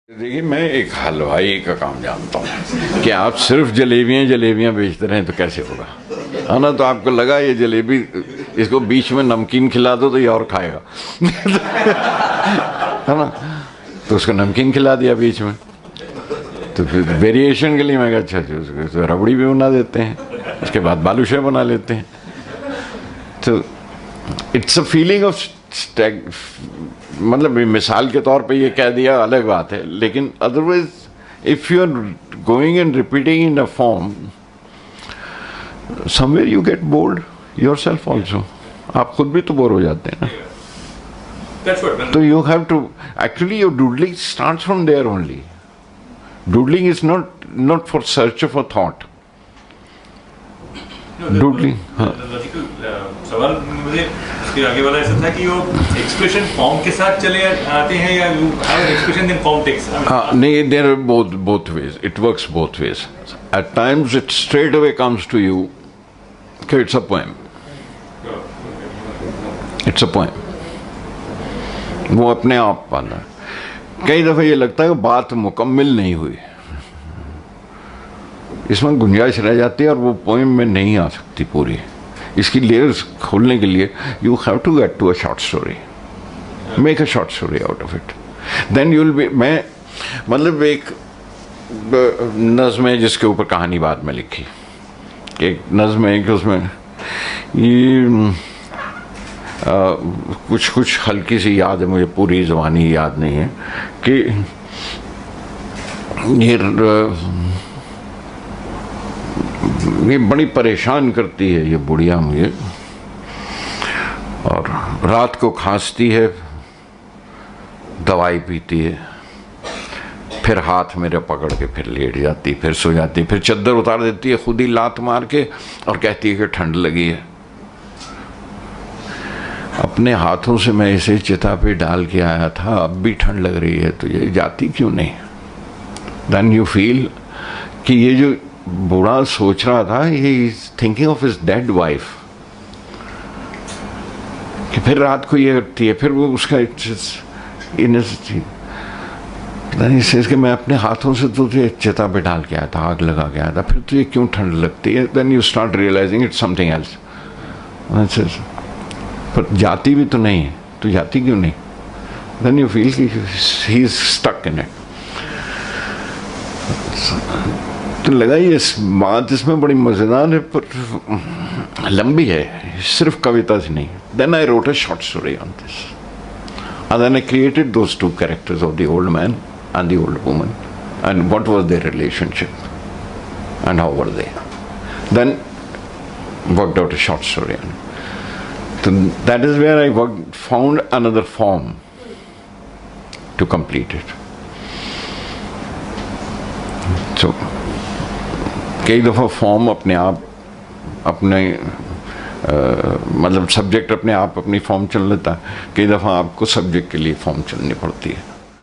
देखिए, मैं एक हलवाई का काम जानता हूँ कि आप सिर्फ जलेबियाँ बेचते रहें तो कैसे होगा, है ना। तो आपको लगा ये जलेबी, इसको बीच में नमकीन खिला दो तो ये और खाएगा है ना। तो उसको नमकीन खिला दिया बीच में, तो फिर वेरिएशन के लिए मैं कहा अच्छा उसको रबड़ी भी बना देते हैं, उसके बाद बालूशाही बना लेते हैं। तो इट्स अ फीलिंग ऑफ मतलब मिसाल के तौर पे ये कह दिया अलग बात है, लेकिन otherwise if you are going and repeating in a form somewhere you get bored yourself also. आप खुद भी तो बोर हो जाते हैं ना। तो you have to actually your doodling starts from there only. Doodling is not for search of a thought. Doodling सवाल मुझे इसके आगे वाला ऐसा था कि वो एक्सप्रेशन फॉर्म के साथ चले आते हैं या you have expression then form takes. नहीं, there are both ways. It works both ways. At times it straight away comes to you कि it's a poem. It's a poem. वो अपने आप पाना। कई दफा ये लगता है कि बात मुकम्मल नहीं हुई, इसमें गुंजाइश रह जाती है और वो पोएम में नहीं आ सकती पूरी। इसकी लेयर्स खोलने के लिए you have to get to a short story, make a short story out of it, then you will be. मैं मतलब एक नज़्म है जिसके ऊपर कहानी बाद में लिखी, एक नज़्म है कि उसमें ये कुछ हल्की सी याद है मुझे, पूरी ज़बानी याद नहीं है, कि ये बड़ी परेशान करती है ये बुढ़िया मुझे, और रात को खांसती है, दवाई पीती है, फिर हाथ मेरे पकड़ के फिर लेट जाती, फिर सो जाती, फिर चद्दर उतार देती है खुद ही लात मार के और कहती है कि ठंड लगी है। अपने हाथों से मैं इसे चिता पे डाल के आया था, अब भी ठंड लग रही है तो ये जाती क्यों नहीं। देन यू फील कि ये जो बूढ़ा सोच रहा था, ये is thinking of his dead wife, कि फिर रात को ये करती है, फिर वो उसका इसके मैं अपने हाथों से तुझे चिता पे डाल के आया था, आग लगा के आया था, फिर तुझे क्यों ठंड लगती है। Then you start realising it's something else. पर जाती भी तो नहीं है, तो जाती क्यों नहीं। देन यू फील कि he is stuck in it. तो लगा ये बात इसमें बड़ी मज़ेदार है पर लंबी है, सिर्फ कविता से नहीं। Then I wrote a short story on this, and then I created those two characters of the old man and the old woman, and what was their relationship and how were they. Then worked out a short story on it. So that is where I found another form to complete it. So कई दफ़ा form अपने आप अपने मतलब subject अपने आप अपनी form चल लेता है, कई दफ़ा आपको सब्जेक्ट के लिए फॉर्म चलनी पड़ती है।